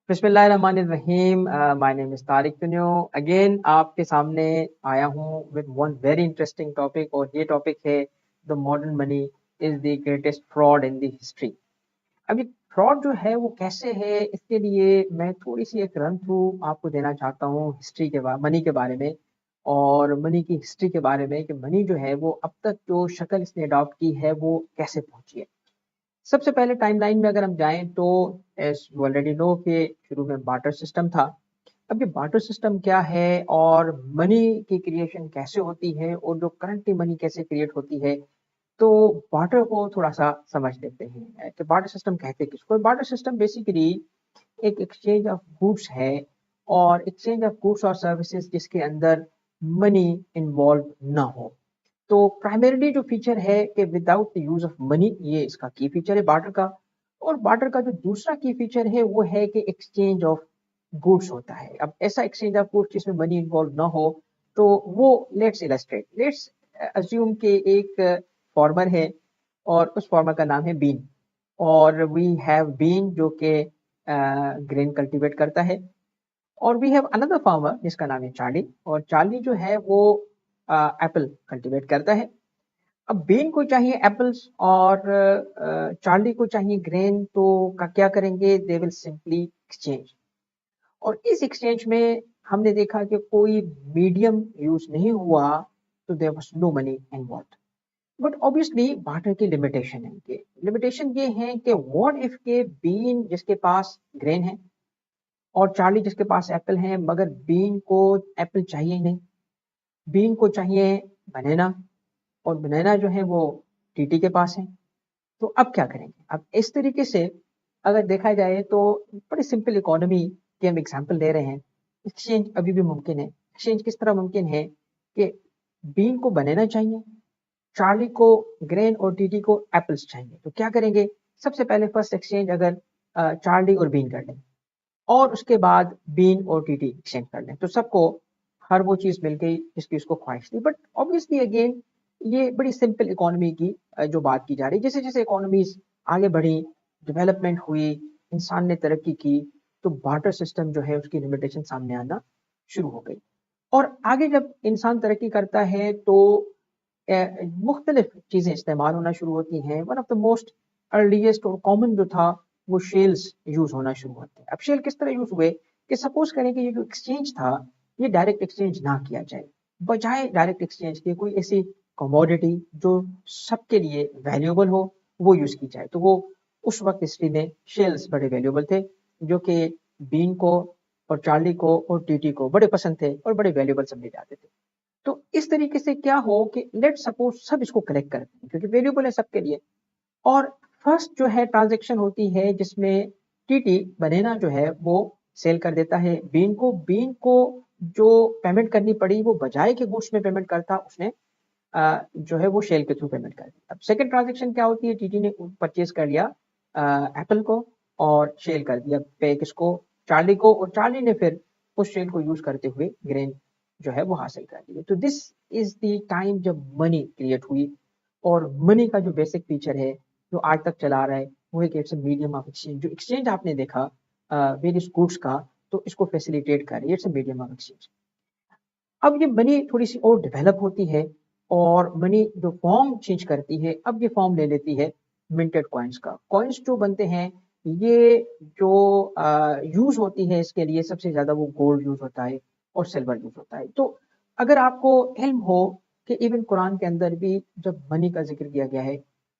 बिस्मिल्लाहिर्रहमानिर्रहीम। My name is Tariq तन्यो। Again आपके सामने आया हूँ with one very interesting topic, और ये टॉपिक है the modern money is the greatest fraud in the history. अब ये फ्रॉड जो है वो कैसे है, इसके लिए मैं थोड़ी सी एक रन थ्रू आपको देना चाहता हूँ हिस्ट्री के मनी के बारे में, और मनी की हिस्ट्री के बारे में कि मनी जो है वो अब तक जो शक्ल इसने अडॉप्ट की है वो कैसे पहुंची है। सबसे पहले टाइमलाइन में अगर हम जाएं तो एज ऑलरेडी नो कि शुरू में बार्टर सिस्टम था। अब ये बार्टर सिस्टम क्या है और मनी की क्रिएशन कैसे होती है और जो करंटली मनी कैसे क्रिएट होती है, तो बार्टर को थोड़ा सा समझ लेते हैं कि बार्टर सिस्टम कहते हैं किसको। बार्टर सिस्टम बेसिकली एक एक्सचेंज ऑफ गुड्स है, और एक्सचेंज ऑफ गुड्स और सर्विसेज जिसके अंदर मनी इन्वॉल्व ना हो। तो प्राइमरीली जो फीचर है कि without the use of money, ये इसका की फीचर है बार्टर का। और बार्टर का जो दूसरा की फीचर है वो है कि एक्सचेंज ऑफ गुड्स होता है। अब ऐसा एक्सचेंज ऑफ गुड्स जिसमें मनी इन्वॉल्व ना हो, तो वो लेट्स इलस्ट्रेट, लेट्स अज्यूम के एक फार्मर है और उस फार्मर का नाम है बीन, और वी हैव बीन जो कि ग्रेन कल्टीवेट करता है। और वी हैव अनदर फार्मर जिसका नाम है चार्ली, और चार्ली जो है वो एप्पल कल्टीवेट करता है। अब बीन को चाहिए एप्पल्स और चार्ली को चाहिए ग्रेन, तो का क्या करेंगे, दे विल सिंपली एक्सचेंज। और इस एक्सचेंज में हमने देखा कि कोई मीडियम यूज नहीं हुआ, तो there was no money involve. But obviously barter की लिमिटेशन है, कि लिमिटेशन ये है कि व्हाट इफ के बीन जिसके पास ग्रेन है और चार्ली जिसके पास एप्पल है, मगर बीन को एप्पल चाहिए ही नहीं, बीन को चाहिए बनाना, और बनाना जो है वो टीटी के पास है। तो अब क्या करेंगे। अब इस तरीके से अगर देखा जाए तो बड़ी सिंपल इकोनॉमी की हम एग्जांपल ले रहे हैं। एक्सचेंज अभी भी मुमकिन है। एक्सचेंज किस तरह मुमकिन है कि बीन को बनाना चाहिए, चार्ली को ग्रेन और टीटी को एप्पल्स चाहिए। तो क्या करेंगे, सबसे पहले फर्स्ट एक्सचेंज अगर चार्ली और बीन कर लें, और उसके बाद बीन और टीटी एक्सचेंज कर लें, तो सबको हर वो चीज मिल गई जिसकी उसको ख्वाहिश थी। बट ऑब्वियसली अगेन ये बड़ी सिंपल इकोनॉमी की जो बात की जा रही है। जैसे जैसे इकोनॉमीज आगे बढ़ी, डेवलपमेंट हुई, इंसान ने तरक्की की, तो बार्टर सिस्टम जो है उसकी लिमिटेशन सामने आना शुरू हो गई। और आगे जब इंसान तरक्की करता है तो मुख्तलिफ चीजें इस्तेमाल होना शुरू होती हैं। One of the most earliest और कॉमन जो था वो शेल्स यूज होना शुरू होते हैं। अब शेल किस तरह यूज हुए कि सपोज करें कि ये जो एक्सचेंज था ये डायरेक्ट एक्सचेंज ना किया जाए, बजाय डायरेक्ट एक्सचेंज के कोई ऐसी कमोडिटी जो सबके लिए वैल्यूएबल हो वो यूज की जाए। तो वो उस वक्त हिस्ट्री में शेल्स बड़े वैल्यूएबल थे, जो कि बीन को और चार्ली को और टीटी को बड़े पसंद थे और बड़े वैल्यूएबल समझे जाते थे। तो इस तरीके से क्या हो कि लेट सपोज सब इसको कलेक्ट करते हैं क्योंकि वैल्यूएबल है सबके लिए। और फर्स्ट जो है ट्रांजैक्शन होती है जिसमें टीटी बनेना जो है वो सेल कर देता है बीन को। बीन को जो पेमेंट करनी पड़ी वो बजाय के गुड्स में पेमेंट करता, उसने जो है वो शेल के थ्रू पेमेंट कर दी। अब सेकंड ट्रांजैक्शन क्या होती है, टीटी ने परचेज कर लिया एप्पल को और शेल कर दिया पे किसको, चार्ली को, और चार्ली ने फिर उस शेल को यूज करते हुए ग्रेन जो है वो हासिल कर लिया। तो दिस इज द टाइम जब मनी क्रिएट हुई। और मनी का जो बेसिक फीचर है जो आज तक चला रहा है वो एक इट्स मीडियम ऑफ एक्सचेंज। जो एक्सचेंज आपने देखा वेरियस गुड्स का, तो इसको फैसिलिटेट कर रही है, इट्स मीडियम ऑफ एक्सचेंज। अब ये मनी थोड़ी सी और डेवलप होती है और मनी जो फॉर्म चेंज करती है, अब ये फॉर्म ले लेती है मिंटेड कॉइन्स का। कॉइन्स जो बनते हैं ये जो यूज होती है इसके लिए सबसे ज्यादा वो गोल्ड यूज होता है और सिल्वर यूज होता है। तो अगर आपको इल्म हो कि इवन कुरान के अंदर भी जब मनी का जिक्र किया गया है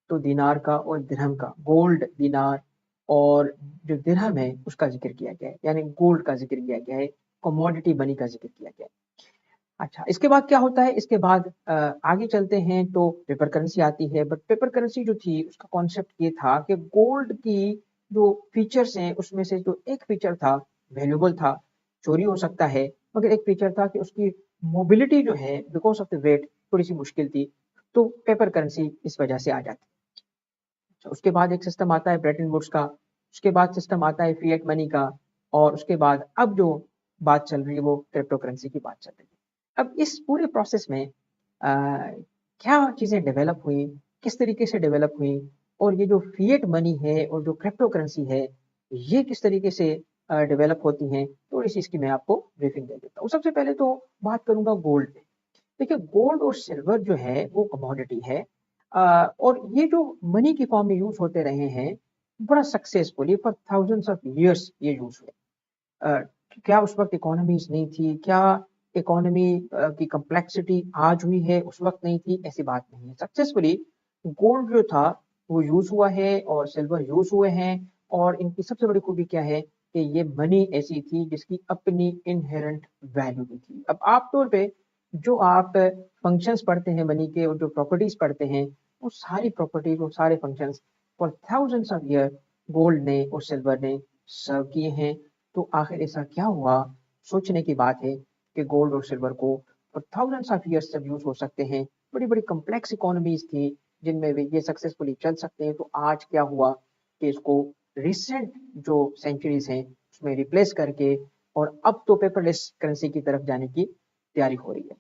तो दिनार का और दिरहम का, गोल्ड दिनार और जो दिरहम है उसका जिक्र किया गया है, यानी गोल्ड का जिक्र किया गया है, कमोडिटी मनी का जिक्र किया गया है। अच्छा, इसके बाद क्या होता है, इसके बाद आगे चलते हैं तो पेपर करेंसी आती है। बट पेपर करेंसी जो थी उसका कॉन्सेप्ट ये था कि गोल्ड की जो फीचर्स हैं उसमें से जो एक फीचर था वैल्यूएबल था, चोरी हो सकता है, मगर एक फीचर था कि उसकी मोबिलिटी जो है बिकॉज ऑफ द वेट थोड़ी सी मुश्किल थी, तो पेपर करेंसी इस वजह से आ जाती है। अच्छा, उसके बाद एक सिस्टम आता है ब्रेटन वुड्स का, उसके बाद सिस्टम आता है फिएट मनी का, और उसके बाद अब जो बात चल रही है वो क्रिप्टो करेंसी की बात चल रही है। अब इस पूरे प्रोसेस में क्या चीज़ें डेवलप हुई, किस तरीके से डेवलप हुई, और ये जो फिएट मनी है और जो क्रिप्टो करेंसी है ये किस तरीके से डेवलप होती हैं, थोड़ी सी इसकी मैं आपको ब्रीफिंग दे देता हूँ। सबसे पहले तो बात करूंगा गोल्ड पे। देखिए गोल्ड और सिल्वर जो है वो कमोडिटी है, और ये जो मनी की फॉर्म में यूज होते रहे हैं बड़ा successfully for thousands of years ये यूज हुए। अ, क्या उस वक्त इकोनॉमीज नहीं थी, क्या इकोनॉमी की कम्प्लेक्सिटी आज हुई है उस वक्त नहीं थी, ऐसी बात नहीं है। सक्सेसफुली गोल्ड जो था वो यूज हुआ है और सिल्वर यूज हुए हैं, और इनकी सबसे बड़ी खूबी क्या है कि ये मनी ऐसी थी जिसकी अपनी इनहेरेंट वैल्यू भी थी। अब आप तौर पे जो आप फंक्शंस पढ़ते हैं मनी के और जो प्रॉपर्टीज पढ़ते हैं, वो सारी प्रॉपर्टीज वो सारे functions for thousands of year gold ने और सिल्वर ने सर्व किए हैं। तो आखिर ऐसा क्या हुआ, सोचने की बात है कि गोल्ड और सिल्वर को फॉर थाउजेंड्स ऑफ ईयर्स जब यूज हो सकते हैं, बड़ी बड़ी कम्प्लेक्स इकोनॉमीज थी जिनमें वे ये सक्सेसफुली चल सकते हैं, तो आज क्या हुआ कि इसको रिसेंट जो सेंचुरीज हैं उसमें रिप्लेस करके और अब तो पेपरलेस करेंसी की तरफ जाने की तैयारी हो रही है।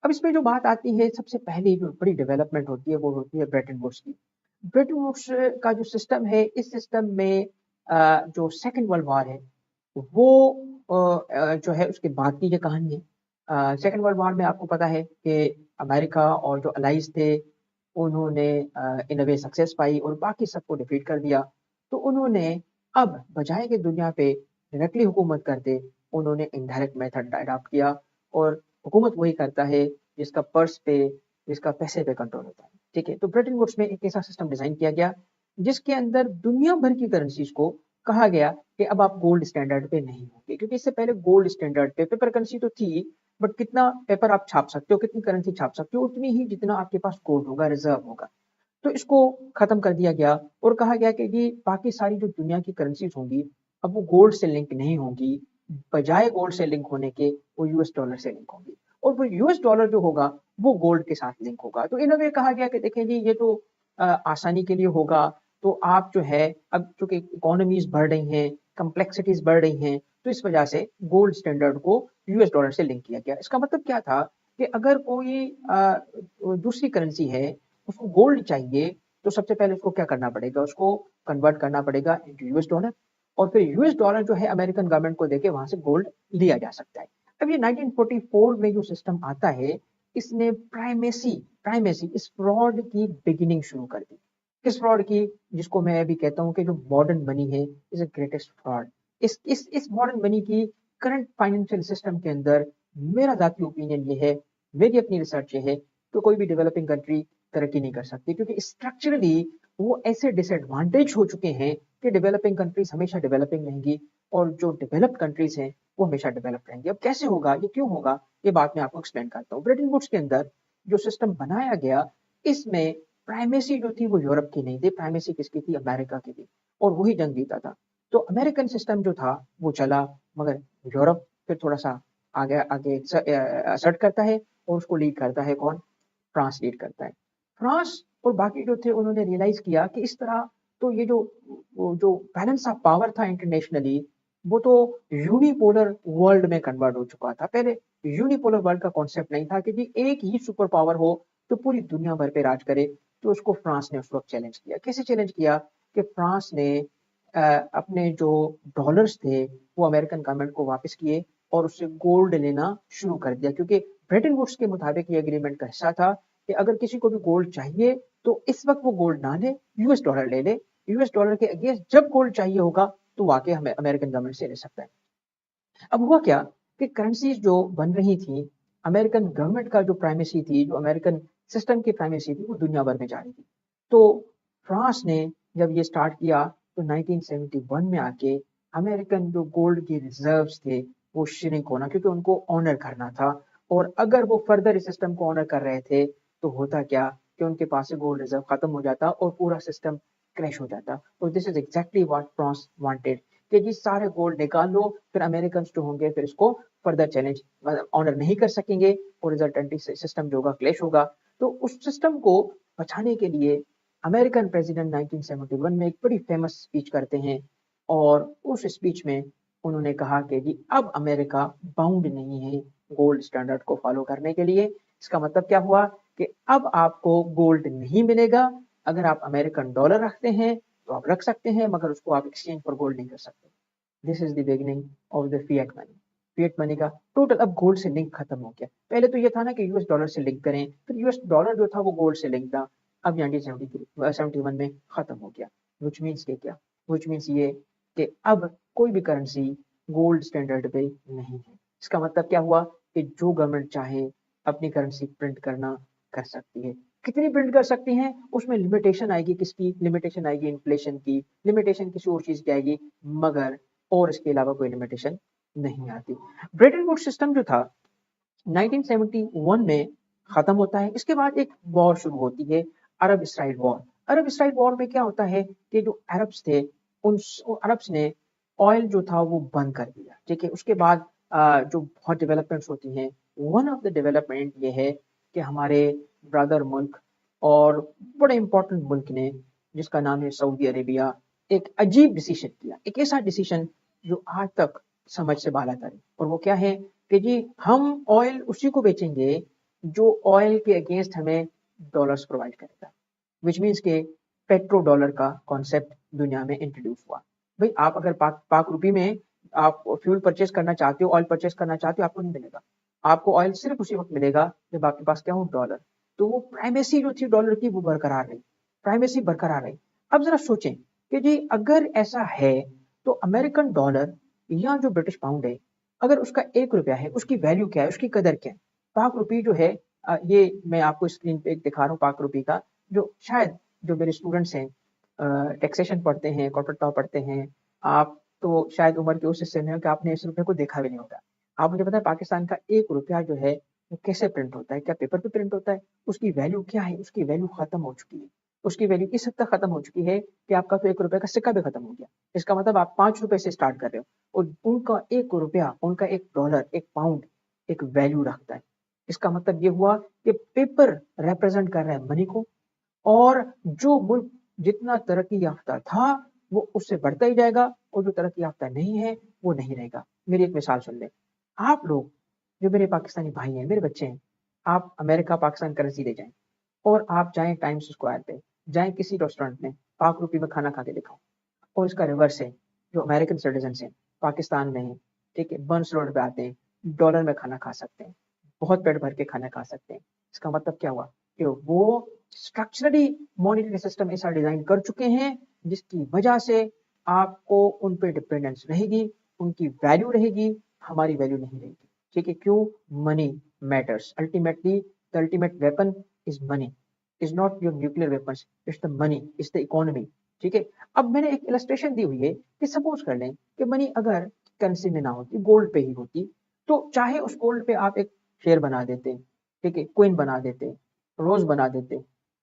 अब इसमें जो बात आती है, सबसे पहली जो बड़ी डेवलपमेंट होती है वो होती है ब्रेटन वुड्स की। ब्रेटन वुड्स का जो सिस्टम है, इस सिस्टम में जो सेकेंड वर्ल्ड वॉर है वो जो है उसके बाद की ये कहानी है। सेकेंड वर्ल्ड वॉर में आपको पता है कि अमेरिका और जो अलाइज थे उन्होंने इन अ वे सक्सेस पाई और बाकी सबको डिफीट कर दिया। तो उन्होंने अब बजाय के दुनिया पे डायरेक्टली हुकूमत करते, उन्होंने इनडायरेक्ट मेथड अडॉप्ट किया, और हुकूमत वही करता है जिसका पर्स पे, जिसका पैसे पे कंट्रोल होता है। ठीक है, तो ब्रेटन वुड्स में एक ऐसा सिस्टम डिजाइन किया गया जिसके अंदर दुनिया भर की करेंसीज को कहा गया कि अब आप गोल्ड स्टैंडर्ड पे नहीं होंगे, क्योंकि इससे पहले गोल्ड स्टैंडर्ड पे पेपर करेंसी तो थी, बट कितना पेपर आप छाप सकते हो, कितनी करेंसी छाप सकते हो, उतनी ही जितना आपके पास गोल्ड होगा, रिजर्व होगा। तो इसको खत्म कर दिया गया और कहा गया कि ये बाकी सारी जो दुनिया की करेंसीज होंगी अब वो गोल्ड से लिंक नहीं होंगी, बजाय गोल्ड से लिंक होने के वो यूएस डॉलर से लिंक होंगी, और वो यूएस डॉलर जो होगा वो गोल्ड के साथ लिंक होगा। तो इन वे कहा गया कि देखें जी ये तो आसानी के लिए होगा, तो आप जो है अब चूंकि इकोनॉमीज बढ़ रही हैं, कम्प्लेक्सिटीज बढ़ रही हैं, तो इस वजह से गोल्ड स्टैंडर्ड को यूएस डॉलर से लिंक किया गया। इसका मतलब क्या था कि अगर कोई दूसरी करेंसी है उसको गोल्ड चाहिए, तो सबसे पहले उसको क्या करना पड़ेगा, उसको कन्वर्ट करना पड़ेगा इनटू यूएस डॉलर, और फिर यूएस डॉलर जो है अमेरिकन गवर्नमेंट को देके वहां से गोल्ड लिया जा सकता है। अब ये 1944 में जो सिस्टम आता है, इसने प्राइमेसी प्राइमेसी इस फ्रॉड की बिगिनिंग शुरू कर दी। किस फ्रॉड की, जिसको मैं अभी कहता हूँ कि जो मॉडर्न मनी है इज अ ग्रेटेस्ट फ्रॉड। इस मॉडर्न मनी की करंट फाइनेंशियल सिस्टम के अंदर मेरा जाती ओपिनियन ये है, मेरी अपनी रिसर्च ये है कि कोई भी डेवलपिंग कंट्री तरक्की नहीं कर सकती, क्योंकि स्ट्रक्चरली वो ऐसे डिसएडवांटेज हो चुके हैं कि डेवलपिंग कंट्रीज हमेशा डेवलपिंग रहेंगी और जो डेवलप्ड कंट्रीज हैं वो हमेशा डेवलप रहेंगी। अब कैसे होगा, ये क्यों होगा, ये बात मैं आपको एक्सप्लेन करता हूँ। ब्रेटन वुड्स के अंदर जो सिस्टम बनाया गया, इसमें प्राइमेसी जो थी वो यूरोप की नहीं थी, प्राइमेसी किसकी थी, अमेरिका की थी, और वही जंग जीता था। तो अमेरिकन सिस्टम जो था वो चला, मगर यूरोप फिर थोड़ा सा आगे आगे असर्ट करता है, और उसको लीड करता है कौन, फ्रांस लीड करता है। फ्रांस और बाकी जो थे उन्होंने रियलाइज किया कि इस तरह तो ये जो बैलेंस ऑफ पावर था इंटरनेशनली, वो तो यूनिपोलर वर्ल्ड में कन्वर्ट हो चुका था। पहले यूनिपोलर वर्ल्ड का कॉन्सेप्ट नहीं था कि जी एक ही सुपर पावर हो तो पूरी दुनिया भर पे राज करे। तो उसको फ्रांस ने उस वक्त चैलेंज किया। कैसे चैलेंज किया कि फ्रांस ने अपने जो डॉलर्स थे वो अमेरिकन गवर्नमेंट को वापस किए और उससे गोल्ड लेना शुरू कर दिया, क्योंकि ब्रेटन वुड्स के मुताबिक ये एग्रीमेंट का हिस्सा था कि अगर किसी को भी गोल्ड चाहिए तो इस वक्त वो गोल्ड ना ले, यूएस डॉलर ले ले, यूएस डॉलर के अगेंस्ट जब गोल्ड चाहिए होगा तो वाकई हमें अमेरिकन गवर्नमेंट से ले सकता है। अब हुआ क्या कि करेंसीज जो बन रही थी, अमेरिकन गवर्नमेंट का जो प्राइमेसी थी, जो अमेरिकन सिस्टम की प्राइमेसी थी, वो दुनिया भर में जा रही थी। तो फ्रांस ने जब ये स्टार्ट किया तो 1971 में आके अमेरिकन जो गोल्ड के रिजर्व्स थे वो श्रिंक होना, क्योंकि उनको ऑनर करना था, और अगर वो फर्दर इस सिस्टम को ऑनर कर रहे थे तो होता क्या कि उनके पास से गोल्ड रिजर्व खत्म हो जाता और पूरा सिस्टम क्रैश हो जाता। और this is exactly what France wanted कि जी सारे गोल्ड निकाल लो, फिर अमेरिकन जो होंगे फिर इसको फर्दर चैलेंज ऑनर नहीं कर सकेंगे और रिजल्टेंट सिस्टम जो होगा क्लैश होगा। तो उस सिस्टम को बचाने के लिए अमेरिकन प्रेसिडेंट 1971 में एक बड़ी फेमस स्पीच करते हैं, और उस स्पीच में उन्होंने कहा कि जी अब अमेरिका बाउंड नहीं है गोल्ड स्टैंडर्ड को फॉलो करने के लिए। इसका मतलब क्या हुआ कि अब आपको गोल्ड नहीं मिलेगा, अगर आप अमेरिकन डॉलर रखते हैं तो आप रख सकते हैं, मगर उसको आप एक्सचेंज फॉर गोल्ड नहीं कर सकते। This is the beginning of the fiat money. Fiat money का टोटल अब गोल्ड से लिंक खत्म हो गया। पहले तो ये था ना कि यूएस डॉलर से लिंक करें, फिर यूएस डॉलर जो था वो गोल्ड से लिंक था। अब 1971 में खत्म हो गया। विच मीन्स के क्या, विच मीन्स ये कि अब कोई भी करेंसी गोल्ड स्टैंडर्ड पे नहीं है। इसका मतलब क्या हुआ कि जो गवर्नमेंट चाहे अपनी करेंसी प्रिंट करना कर सकती है। कितनी प्रिंट कर सकती हैं उसमें लिमिटेशन आएगी, किसकी लिमिटेशन आएगी, इन्फ्लेशन की लिमिटेशन, किसी और चीज की आएगी, मगर और इसके अलावा कोई लिमिटेशन नहीं आती। ब्रेटन वुड्स सिस्टम जो था 1971 में खत्म होता है। इसके बाद एक वॉर शुरू होती है, अरब इसराइल वॉर। अरब इसराइल वॉर में क्या होता है कि जो अरब्स थे उन अरब्स ने ऑयल जो था वो बंद कर दिया। ठीक है, उसके बाद जो बहुत डेवलपमेंट्स होती हैं, वन ऑफ द डेवलपमेंट ये है कि हमारे ब्रदर मुल्क और बड़े इंपॉर्टेंट मुल्क ने, जिसका नाम है सऊदी अरेबिया, एक अजीब डिसीजन किया, एक ऐसा डिसीजन जो आज तक समझ से बाहर आता है। और वो क्या है कि जी हम ऑयल उसी को बेचेंगे जो ऑयल के अगेंस्ट हमें डॉलर्स प्रोवाइड करेगा। विच मीन्स के पेट्रो डॉलर का कॉन्सेप्ट दुनिया में इंट्रोड्यूस हुआ। भाई आप अगर पाक रुपी में आप फ्यूल परचेस करना चाहते हो, ऑयल परचेस करना चाहते हो, आपको नहीं मिलेगा। आपको ऑयल सिर्फ उसी वक्त मिलेगा जब आपके पास क्या हो, डॉलर। तो वो प्राइमेसी जो थी डॉलर की वो बरकरार रही, प्राइमेसी बरकरार रही। अब जरा सोचें कि जी अगर ऐसा है तो अमेरिकन डॉलर या जो ब्रिटिश पाउंड है, अगर उसका 1 रुपया है, उसकी वैल्यू क्या है, उसकी कदर क्या है। पाक रुपी जो है, ये मैं आपको स्क्रीन पे एक दिखा रहा हूँ पाक रुपी का, जो शायद जो मेरे स्टूडेंट्स हैं, टैक्सेशन पढ़ते हैं, कॉर्पोरेट लॉ पढ़ते हैं, आप तो शायद उम्र के उस हिस्से में हो कि आपने इस रुपये को देखा भी नहीं होगा। आप मुझे बताएं पाकिस्तान का 1 रुपया जो है वो कैसे प्रिंट होता है, क्या पेपर पे प्रिंट होता है, उसकी वैल्यू क्या है, उसकी वैल्यू खत्म हो चुकी है। उसकी वैल्यू इस हद तक खत्म हो चुकी है कि आपका तो 1 रुपये का सिक्का भी खत्म हो गया। इसका मतलब आप 5 रुपए से स्टार्ट कर रहे हो और उनका 1 रुपया, उनका 1 डॉलर, 1 पाउंड एक वैल्यू रखता है। इसका मतलब ये हुआ कि पेपर रिप्रेजेंट कर रहा है मनी को, और जो मुल्क जितना तरक्की याफ्ता था वो उससे बढ़ता ही जाएगा, और जो तरक्की याफ्ता नहीं है वो नहीं रहेगा। मेरी एक मिसाल सुन ले, आप लोग जो मेरे पाकिस्तानी भाई हैं, मेरे बच्चे हैं, आप अमेरिका पाकिस्तान करेंसी ले जाएं और आप जाएं टाइम्स स्क्वायर पे, जाएं किसी रेस्टोरेंट में, पाक रुपी में खाना खा के दिखाओ। और इसका रिवर्स है, जो अमेरिकन सिटीजन हैं पाकिस्तान में हैं, ठीक है, बर्न्स रोड पे आते हैं, डॉलर में खाना खा सकते हैं, बहुत पेट भर के खाना खा सकते हैं। इसका मतलब क्या हुआ कि वो स्ट्रक्चरली मॉनेटरी सिस्टम ऐसा डिजाइन कर चुके हैं जिसकी वजह से आपको उन पे डिपेंडेंस रहेगी, उनकी वैल्यू रहेगी, हमारी वैल्यू नहीं रहेगी। ठीक है, क्यों? Money matters ultimately, the ultimate weapon is money, is not your nuclear weapons, it's the money, it's the economy. ठीक है, अब मैंने एक इलस्ट्रेशन दी हुई है कि सपोज कर लें कि मनी अगर करेंसी में ना होती, गोल्ड पे ही होती, तो चाहे उस गोल्ड पे आप एक शेयर बना देते, ठीक है, क्वीन बना देते, रोज बना देते,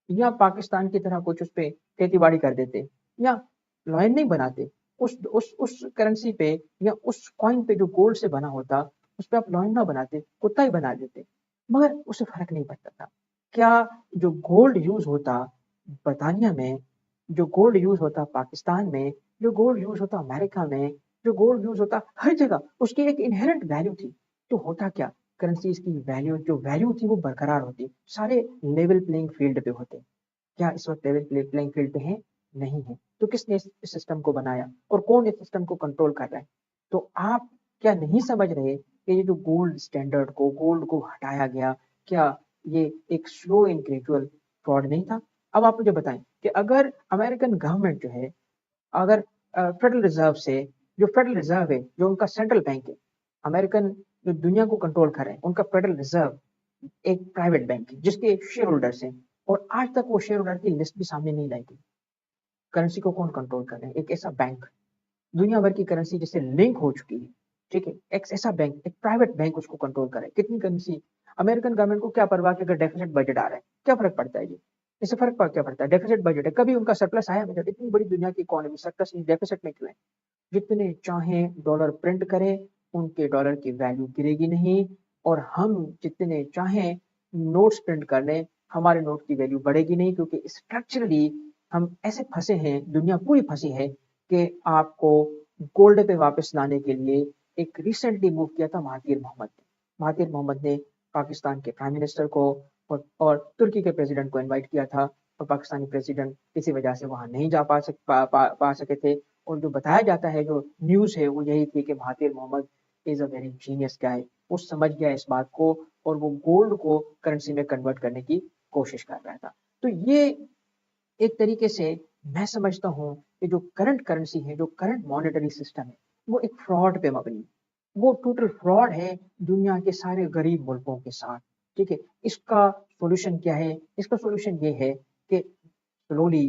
या पाकिस्तान की तरह कुछ उस पे खेती बाड़ी कर देते, या लॉयन नहीं बनाते, उस करेंसी पे या उस कॉइन पे जो गोल्ड से बना होता उस पे आप लॉयन ना बनाते, कुत्ता ही बना देते, मगर उससे फर्क नहीं पड़ता था। क्या जो गोल्ड यूज होता बर्तानिया में, जो गोल्ड यूज होता पाकिस्तान में, जो गोल्ड यूज होता अमेरिका में, जो गोल्ड यूज होता हर जगह, उसकी एक इनहेरेंट वैल्यू थी। तो होता क्या, करेंसीज की वैल्यू, जो वैल्यू थी वो बरकरार होती, सारे लेवल प्लेइंग फील्ड पे होते। क्या इस वक्त लेवल प्लेइंग फील्ड पे है? नहीं है। तो किसने इस सिस्टम को बनाया और कौन इस सिस्टम को कंट्रोल कर रहा है? तो आप क्या नहीं समझ रहे कि ये जो गोल्ड स्टैंडर्ड को, गोल्ड को हटाया गया, क्या ये एक स्लो एंड ग्रेजुअल फ्रॉड नहीं था? अब आप मुझे बताएं कि अगर अमेरिकन गवर्नमेंट जो है, अगर फेडरल रिजर्व से, जो फेडरल रिजर्व है, जो उनका सेंट्रल बैंक है, अमेरिकन जो दुनिया को कंट्रोल कर रहे हैं, उनका फेडरल रिजर्व एक प्राइवेट बैंक है जिसके शेयर होल्डर्स हैं, और आज तक वो शेयर होल्डर की लिस्ट भी सामने नहीं लाई गई। करेंसी को कौन कंट्रोल कर रहे हैं? एक ऐसा बैंक, दुनिया भर की करेंसी जिससे लिंक हो चुकी है, ठीक है, एक ऐसा बैंक, एक प्राइवेट बैंक उसको कंट्रोल करे। कितनी करेंसी, अमेरिकन गवर्नमेंट को क्या परवाह कि अगर डेफिसिट बजट आ रहा है, क्या फर्क पड़ता है जी? इससे फर्क क्या पड़ता है? डेफिसिट बजट है, कभी उनका सरप्लस आया बजट? इतनी बड़ी दुनिया की इकोनॉमी सरप्लस डेफिसिट में क्यों है? जितने चाहें डॉलर प्रिंट करें, उनके डॉलर की वैल्यू गिरेगी नहीं, और हम जितने चाहें नोट्स प्रिंट कर लें, हमारे नोट की वैल्यू बढ़ेगी नहीं, क्योंकि स्ट्रक्चरली हम ऐसे फंसे हैं, दुनिया पूरी फंसी है कि आपको गोल्ड पे वापस लाने के लिए एक रिसेंटली मूव किया था महातीर मोहम्मद ने। महातीर मोहम्मद ने पाकिस्तान के प्राइम मिनिस्टर को और तुर्की के प्रेसिडेंट को इनवाइट किया था, और पाकिस्तानी प्रेसिडेंट किसी वजह से वहां नहीं जा पा सके थे, اور جو بتایا جاتا ہے جو نیوز ہے وہ یہی تھی کہ Mahathir Mohamad is a very genius guy. وہ سمجھ گیا اس بات کو اور وہ گولڈ کو کرنسی میں کنورٹ کرنے کی کوشش کر رہا تھا. تو یہ ایک طریقے سے میں سمجھتا ہوں کہ جو کرنٹ کرنسی ہے جو کرنٹ مانیٹری سسٹم ہے وہ ایک فراڈ پہ مبنی ہے. وہ ٹوٹل فراڈ ہے دنیا کے سارے غریب ملکوں کے ساتھ. ٹھیک ہے. اس کا سولوشن کیا ہے؟ اس کا سولوشن یہ ہے کہ سلولی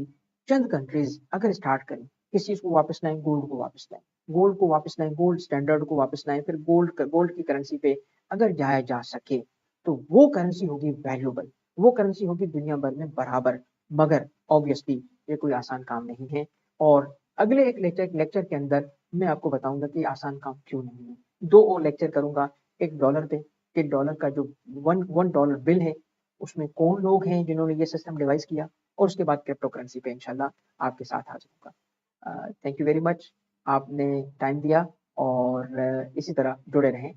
چند کنٹریز اگر اسٹارٹ کریں کس چیز کو واپس لائیں، گولڈ کو واپس لائیں، گولڈ کو واپس لائیں، گولڈ اسٹینڈرڈ کو واپس لائیں، پھر گولڈ کی کرنسی پہ اگر جایا جا سکے تو وہ کرنسی ہوگی ویلیوبل، وہ کرنسی ہوگی دنیا بھر میں برابر. مگر آبویسلی یہ کوئی آسان کام نہیں ہے. اور اگلے ایک لیکچر کے اندر میں آپ کو بتاؤں گا کہ آسان کام کیوں نہیں ہے. 2 اور لیکچر کروں گا ایک ڈالر پہ کہ ڈالر کا جو ون ڈالر بل ہے اس میں کون لوگ ہیں جنہوں نے یہ سسٹم ڈیوائز کیا، اور اس کے بعد کرپٹو کرنسی پہ انشاءاللہ آپ کے ساتھ حاضر ہوگا. Thank you very much. آپ نے ٹائم دیا اور اسی طرح جڑے رہیں.